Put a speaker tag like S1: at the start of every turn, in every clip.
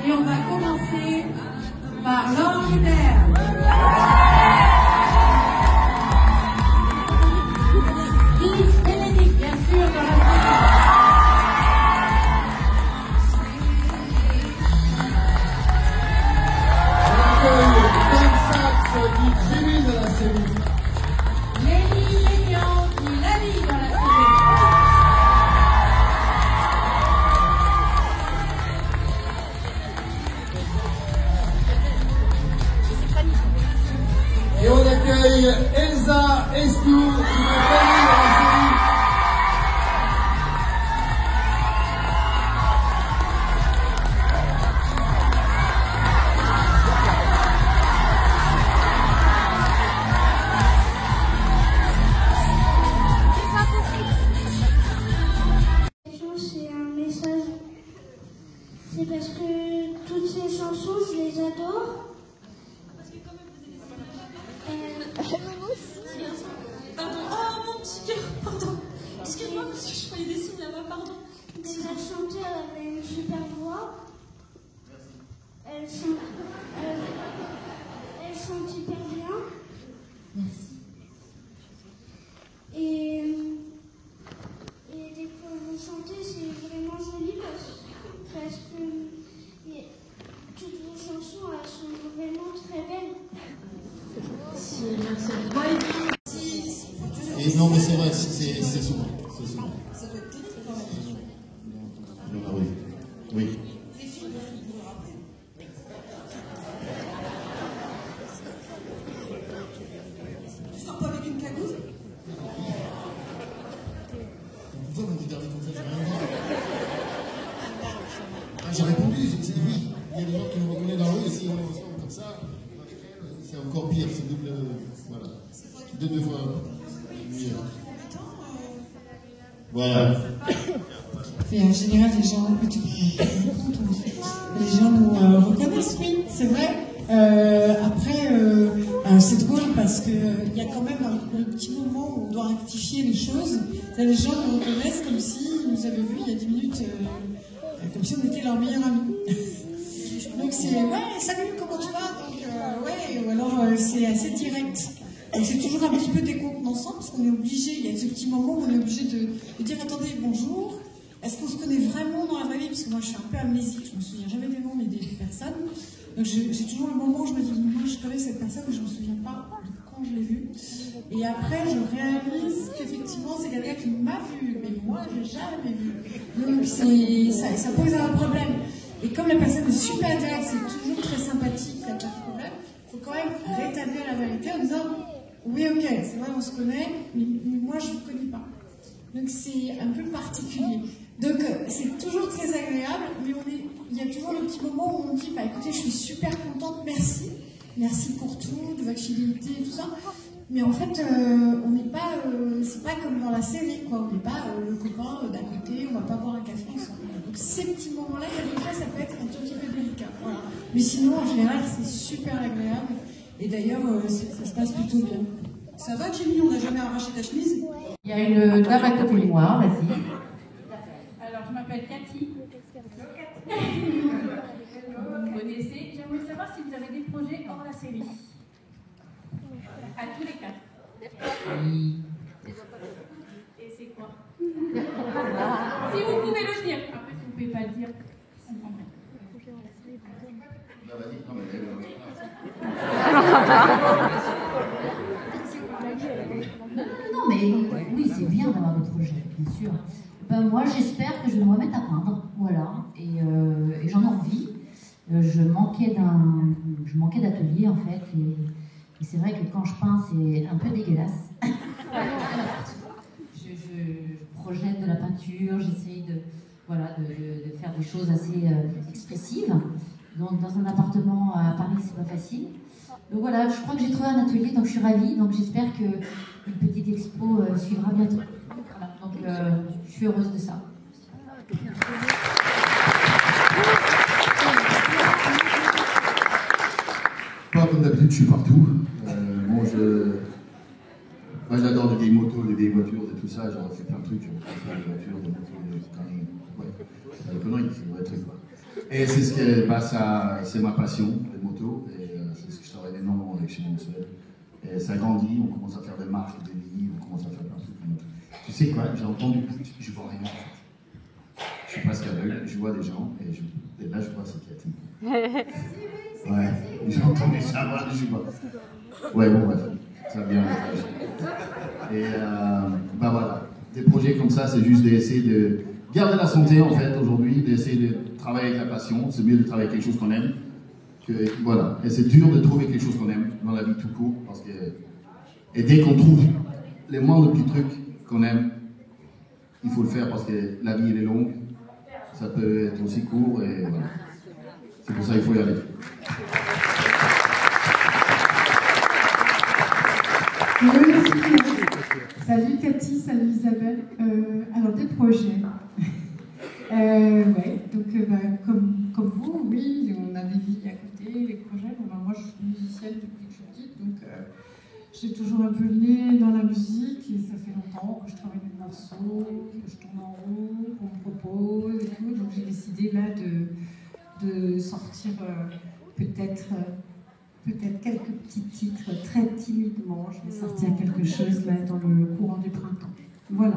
S1: Et on va commencer par l'ange d'air. Yves Bénédicte, bien sûr, dans la série.
S2: Jimmy de la série.
S1: Lélie Lénian qui la vie dans la série.
S2: Et on accueille Elsa Estou qui nous famille dans la série.
S3: C'est un message. C'est parce que toutes ces chansons, je les adore.
S4: Pardon, oh mon petit cœur, pardon. Excuse-moi parce que je voyais des signes là-bas, pardon.
S3: Déjà chanter, elle avait une super voix. Elle chante hyper bien.
S4: Merci.
S3: Et dès que vous chantez, c'est vraiment joli parce que toutes vos chansons, elles sont vraiment très belles.
S4: Merci à toi.
S2: Et non, mais c'est vrai, c'est souvent. C'est souvent.
S4: Ça doit être terrible quand même.
S2: Oui. Oui.
S4: Les filles doivent nous rappeler. Tu sors pas avec une cagoule?
S2: Pourquoi vous me regardez comme ça? J'ai rien dit. Ah, j'ai répondu, c'est oui. Il y a des gens qui nous reconnaissent dans la rue et si on est ensemble comme ça, c'est encore pire, c'est double. Voilà. Deux fois mieux. Voilà.
S5: Et en général, les gens, les gens nous reconnaissent, oui, c'est vrai. Après, c'est drôle parce qu'il y a quand même un petit moment où on doit rectifier les choses. Là, les gens nous reconnaissent comme s'ils nous avaient vus il y a 10 minutes, comme si on était leur meilleur ami. Donc c'est, ouais, salut, comment tu vas? Donc, ouais, ou alors c'est assez direct. Donc c'est toujours un petit peu décontenançant parce qu'on est obligé, il y a ce petit moment où on est obligé de dire attendez, bonjour, est-ce qu'on se connaît vraiment dans la vraie vie? Parce que moi je suis un peu amnésique, je me souviens jamais des noms mais des personnes. Donc j'ai toujours le moment où je me dis moi je connais cette personne mais je me souviens pas de quand je l'ai vue. Et après je réalise qu'effectivement c'est quelqu'un qui m'a vu, mais moi je l'ai jamais vu. Donc ça pose un problème. Et comme la personne est super directe, c'est toujours très sympathique, il n'y a pas de problème, il faut quand même rétablir la vérité en disant oui, ok, c'est vrai, on se connaît, mais moi, je ne vous connais pas. Donc, c'est un peu particulier. Donc, c'est toujours très agréable, mais il y a toujours le petit moment où on dit, bah, écoutez, je suis super contente, merci. Merci pour tout, de votre fidélité et tout ça. Mais en fait, on n'est pas, c'est pas comme dans la série, quoi. On n'est pas le copain d'à côté, on va pas boire un café ensemble. Donc, ces petits moments-là, quelquefois, ça peut être un tout petit peu délicat. Voilà. Mais sinon, en général, c'est super agréable. Et d'ailleurs, ça se passe plutôt bien.
S4: Ça va, Jimmy? On n'a jamais arraché ta chemise?
S1: Il y a une dame à côté de moi, vas-y. Alors, je m'appelle Cathy. Vous me connaissez. J'aimerais savoir si vous avez des projets hors la série. À tous les quatre. Oui. Et c'est quoi? Si vous pouvez le dire. Après, si vous ne pouvez pas le dire, je comprends bien.
S6: Non, mais oui, c'est bien d'avoir des projets, bien sûr. Ben, moi, j'espère que je vais me remettre à peindre, voilà, et j'en ai envie. Je manquais d'atelier, en fait, et c'est vrai que quand je peins, c'est un peu dégueulasse. Je projette de la peinture, j'essaye de faire des choses assez expressives. Donc, dans un appartement à Paris, c'est pas facile. Donc voilà, je crois que j'ai trouvé un atelier, donc je suis ravie. Donc j'espère qu'une petite expo suivra bientôt. Voilà, donc je suis heureuse de ça.
S2: Pas comme d'habitude, je suis partout. Moi, j'adore les vieilles motos, les vieilles voitures et tout ça. J'en ai fait plein de trucs. J'ai fait des voitures, des motos, des conneries. Ouais, des conneries, c'est des vrais trucs, quoi. Et c'est ce que, bah, c'est ma passion, les motos, et c'est ce que je travaille énormément avec chez Monsuel. Et ça grandit, on commence à faire des marques, des livres, on commence à faire plein de trucs. Tu sais quoi, j'ai entendu, je vois rien en fait. Je suis presque aveugle, je vois des gens, et là je vois c'est Cathy. Ouais, j'ai entendu ça, voilà, je vois. Ouais, bon, bref, ça vient. Et bah voilà, des projets comme ça, c'est juste d'essayer de garder la santé en fait aujourd'hui, d'essayer de travailler avec la passion. C'est mieux de travailler avec quelque chose qu'on aime. Voilà, et c'est dur de trouver quelque chose qu'on aime dans la vie tout court, parce que et dès qu'on trouve les moindres petits trucs qu'on aime, il faut le faire parce que la vie elle est longue, ça peut être aussi court et voilà. C'est pour ça qu'il faut y aller.
S5: Salut Cathy, salut Isabelle. Alors des projets. Ouais, donc comme vous, oui, on a des vies à côté, les projets. Bon, moi je suis musicienne depuis que je suis petite, donc j'ai toujours un peu le nez dans la musique et ça fait longtemps que je travaille des morceaux, que je tourne en rond, qu'on me propose et tout. Donc j'ai décidé là de sortir peut-être quelques petits titres très timidement. Je vais sortir quelque chose là dans le courant du printemps. Voilà.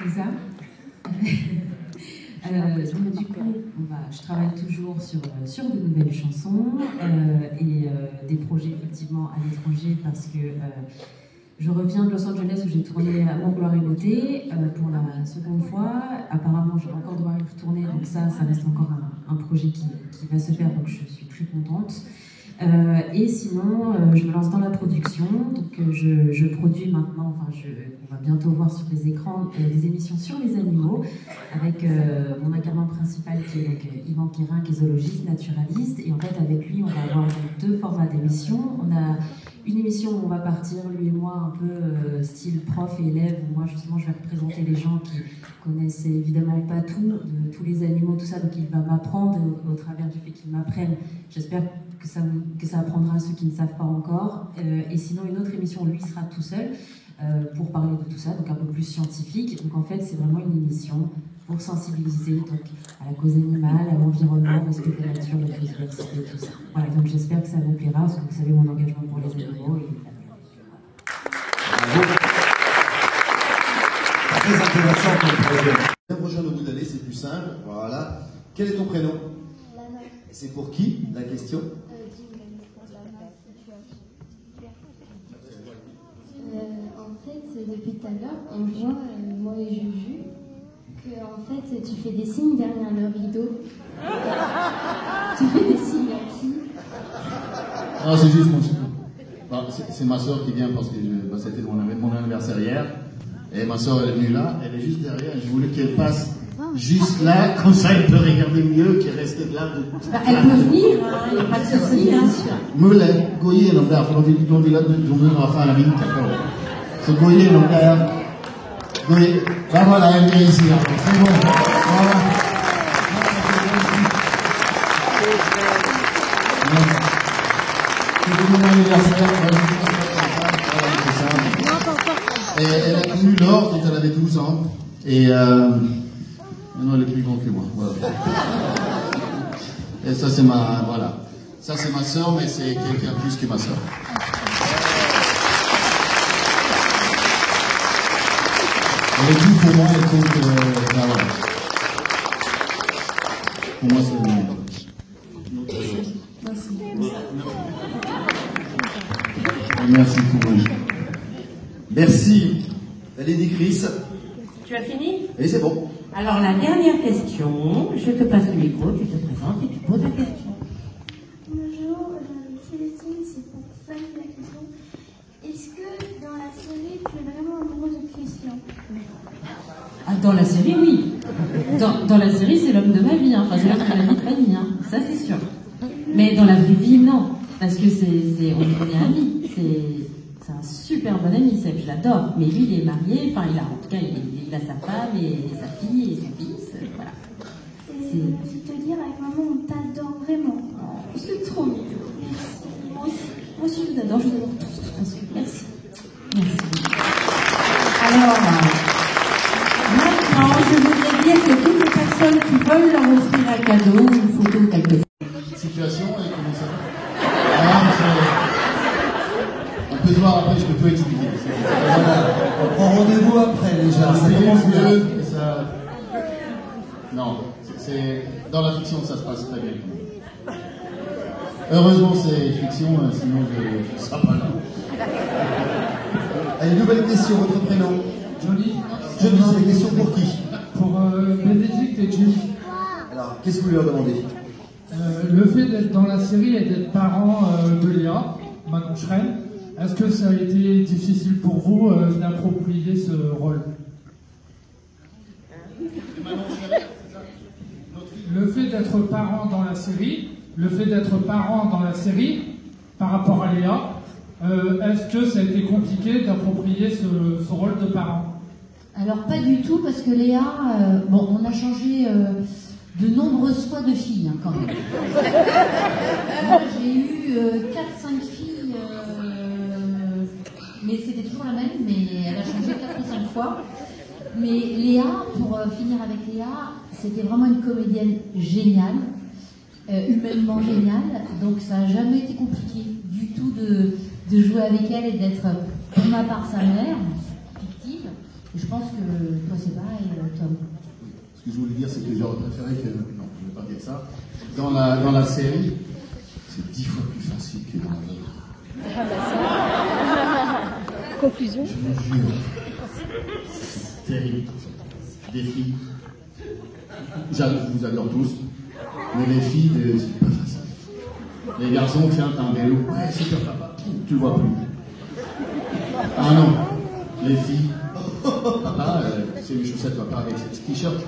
S5: Lisa. Donc, du coup, je travaille toujours sur de nouvelles chansons et des projets effectivement à l'étranger parce que je reviens de Los Angeles où j'ai tourné Amour, Gloire et Beauté pour la seconde fois. Apparemment, je vais encore devoir y retourner, donc ça reste encore un projet qui va se faire, donc je suis très contente. Et sinon, je me lance dans la production, donc je produis maintenant, on va bientôt voir sur les écrans des émissions sur les animaux, avec mon incarnant principal qui est donc Yvan Quérin, qui est zoologiste, naturaliste, et en fait avec lui on va avoir deux formats d'émissions. On a une émission où on va partir, lui et moi, un peu style prof et élève, où moi justement je vais représenter les gens qui connaissent évidemment pas tout, de tous les animaux, tout ça, donc il va m'apprendre au travers du fait qu'il m'apprenne. J'espère que ça apprendra à ceux qui ne savent pas encore. Et sinon, une autre émission, lui sera tout seul pour parler de tout ça, donc un peu plus scientifique. Donc en fait, c'est vraiment une émission pour sensibiliser donc, à la cause animale, à l'environnement, au respect de la nature, la biodiversité, tout ça. Voilà, donc j'espère que ça vous plaira, parce que vous savez mon engagement pour les animaux. Et...
S2: Très intéressant comme projet. Rejoindre le bout d'aller, c'est plus simple. Voilà. Quel est ton prénom?
S3: Lana.
S2: C'est pour qui la question?
S3: En fait, depuis tout à l'heure, on voit, moi et Juju, que en fait, tu fais des signes derrière le rideau. Tu fais des signes à qui?
S2: Non, c'est juste mon chien. Bon, c'est ma soeur qui vient parce que c'était mon anniversaire hier. Et ma soeur, elle est venue là, elle est juste derrière. Je voulais qu'elle passe juste là, comme ça elle peut regarder mieux qu'elle reste là.
S6: Elle peut venir, il n'y a pas de souci, bien sûr.
S2: Mulher, Goyer, non, daar, van die là, on va faire la vie, c'est Goyer, non, daar. Goyer, là, voilà, elle vient ici, là. C'est bon. Voilà. C'est mon anniversaire, et elle a connu Laure quand elle avait 12 ans. Et maintenant elle est plus grande que moi. Voilà. Et ça c'est ma. Voilà. Ça c'est ma soeur, mais c'est quelqu'un plus que ma soeur. Elle est tout pour moi, elle compte. Voilà. Pour moi c'est le monde. Merci pour vous. Merci. Lady Chris.
S7: Tu as fini?
S2: Et c'est bon.
S7: Alors la dernière question, je te passe le micro, tu te présentes et tu poses la question.
S3: Bonjour, Célestine, c'est pour Fanny la question. Est-ce que dans la série, tu es vraiment amoureuse de Christian?
S7: Ah, dans la série, oui. Dans la série, c'est l'homme de ma vie, hein. Enfin, c'est l'homme de la vie de Fanny, hein. Ça c'est sûr. Mais dans la vraie vie, non. Parce que on est amis. C'est un super bon ami, Seb, je l'adore. Mais lui, il est marié, enfin, en tout cas, il a sa femme et sa fille et son fils, voilà.
S3: C'est te dire, avec maman, on t'adore vraiment.
S7: Oh, c'est trop mignon. Moi aussi, je vous adore, je vous adore tous. Merci. Merci.
S6: Alors, maintenant, je voudrais dire que toutes les personnes qui veulent leur offrir un cadeau, une photo ou quelque chose.
S2: Situation et comment ça va? On peut se voir après, je peux tout expliquer.
S8: Voilà. On prend rendez-vous après déjà. Ça commence bien.
S2: Non, dans la fiction, ça se passe très bien. Heureusement, c'est fiction, sinon je ne serai pas là.
S8: Allez, nouvelle question, votre prénom?
S9: Johnny.
S8: Johnny, c'est des questions pour qui?
S9: Pour Bénédicte et Julie.
S8: Alors, qu'est-ce que vous leur demandez?
S9: Le fait d'être dans la série et d'être parent de Léa, Manon Schren, est-ce que ça a été difficile pour vous d'approprier ce rôle? Le fait d'être parent dans la série, par rapport à Léa, est-ce que ça a été compliqué d'approprier ce rôle de parent?
S6: Alors pas du tout, parce que Léa, bon, on a changé de nombreuses fois de filles, hein, quand même. Moi, j'ai eu 4-5 filles, mais c'était toujours la même, mais elle a changé 4 ou 5 fois. Mais Léa, pour finir avec Léa, c'était vraiment une comédienne géniale, humainement géniale, donc ça n'a jamais été compliqué du tout de jouer avec elle et d'être, pour ma part, sa mère, fictive. Et je pense que toi c'est pareil, Tom.
S2: Ce que je voulais dire, c'est que j'aurais préféré que... Non, je ne vais pas dire ça. Dans la série, c'est 10 fois plus facile que dans la vie.
S10: Conclusion.
S2: Je vous jure. C'est terrible. Des filles. Je vous adore tous. Mais les filles, c'est pas facile. Les garçons, tiens, t'as un vélo. Ouais, c'est super papa. Tu le vois plus. Ah non. Les filles. Papa, c'est les chaussettes, papa, avec ses petits t-shirts.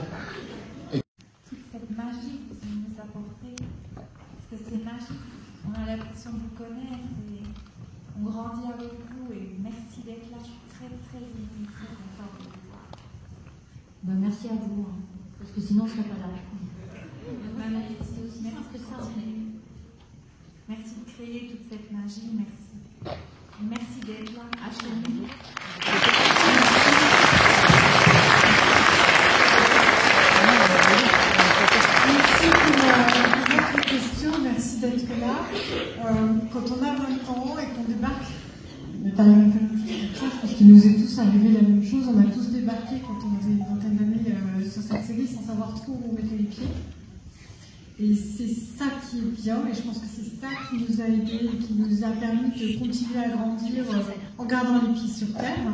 S11: Toute cette magie que vous nous apportez, parce que c'est magique. On a l'impression de vous connaître et on grandit avec vous. Et merci d'être là. Je suis très, très émue, très contente de vous voir.
S6: Ben, merci à vous, hein, parce que sinon je ne serais pas là.
S11: Merci aussi. Merci de créer toute cette magie. Merci. Merci d'être là, à Chambly.
S5: Merci pour votre question, merci d'être là. Quand on a 20 ans et qu'on débarque, il m'est arrivé un peu la même chose, parce qu'il nous est tous arrivé la même chose. On a tous débarqué quand on avait une vingtaine d'années sur cette série sans savoir trop où on mettait les pieds. Et c'est ça qui est bien, et je pense que c'est ça qui nous a aidés et qui nous a permis de continuer à grandir en gardant les pieds sur terre.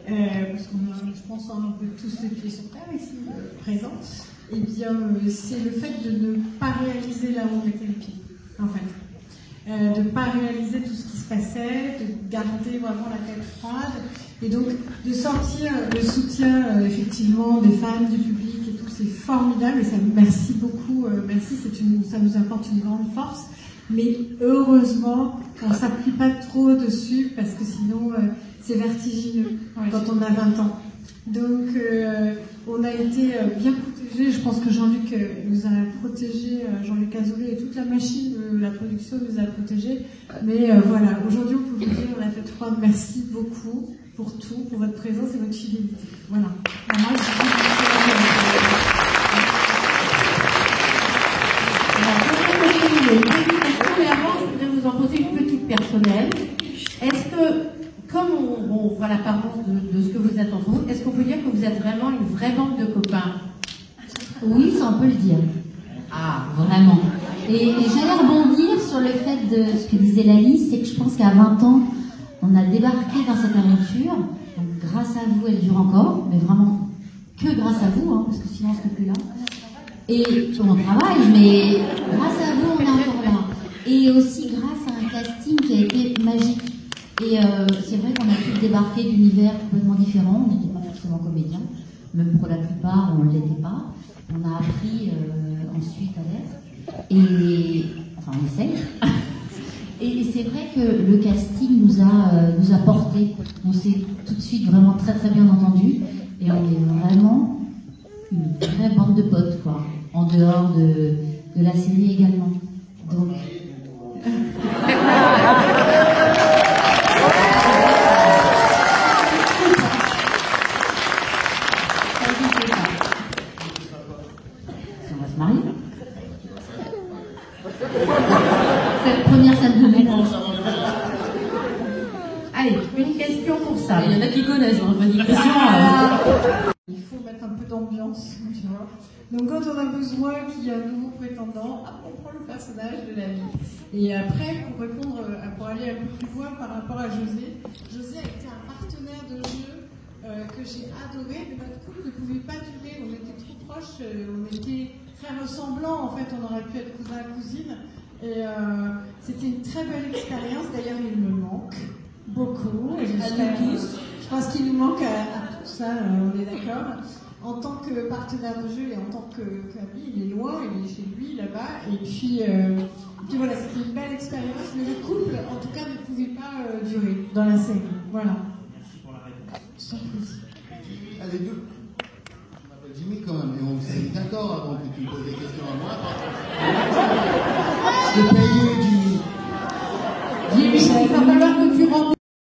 S5: Parce qu'on a, je pense, un peu tous les pieds sur terre ici présents. Et bien, c'est le fait de ne pas réaliser là où on mettait les pieds, en fait. De ne pas réaliser tout ce qui se passait, de garder vraiment la tête froide, et donc de sentir le soutien effectivement des fans, du public et tout, c'est formidable, et ça, merci beaucoup, merci, ça nous apporte une grande force, mais heureusement on ne s'appuie pas trop dessus, parce que sinon c'est vertigineux quand on a 20 ans. Donc on a été bien protégés, je pense que Jean-Luc nous a protégés, Jean-Luc Azoulay et toute la machine de la production nous a protégés, mais voilà, aujourd'hui on peut vous dire la tête froide, merci beaucoup pour tout, pour votre présence et votre fidélité. Voilà. Alors, moi,
S6: mais avant, je voudrais vous en poser une petite personnelle. Est-ce que, comme on voit l'apparence de ce que vous êtes entre vous, est-ce qu'on peut dire que vous êtes vraiment une vraie bande de copains?
S7: Oui, ça on peut le dire. Ah, vraiment. Et j'allais rebondir sur le fait de ce que disait Lali, c'est que je pense qu'à 20 ans, on a débarqué dans cette aventure. Donc, grâce à vous, elle dure encore, mais vraiment que grâce à vous, hein, parce que sinon on ne serait plus là. Et on travaille, mais grâce à vous, on est encore là. Et aussi grâce à un casting qui a été magique. Et c'est vrai qu'on a pu débarquer d'univers complètement différents. On n'était pas forcément comédiens, même pour la plupart, on ne l'était pas. On a appris ensuite à l'être. Et enfin, on essaye. Et c'est vrai que le casting nous a porté. On s'est tout de suite vraiment très très bien entendu. Et on est vraiment une vraie bande de potes, quoi. En dehors de la série également. Donc. Voilà.
S5: chance, tu vois. Donc quand on a besoin qu'il y ait un nouveau prétendant, on prend le personnage de la vie. Et après, pour aller un peu plus loin par rapport à José, José a été un partenaire de jeu que j'ai adoré, mais notre couple ne pouvait pas durer, on était trop proches, on était très ressemblants, en fait, on aurait pu être cousin et cousine. Et c'était une très belle expérience, d'ailleurs il me manque beaucoup, à nous tous. Je pense qu'il nous manque à tous, ça, on est d'accord. En tant que partenaire de jeu et en tant qu'ami, il est loin, il est chez lui là-bas. Et puis voilà, c'était une belle expérience, mais le couple, en tout cas, ne pouvait pas durer dans la série. Voilà.
S10: Merci pour la réponse.
S2: Allez, deux. Je m'appelle Jimmy quand même, et on s'est mis d'accord avant que tu me poses des questions à moi. Je t'ai payé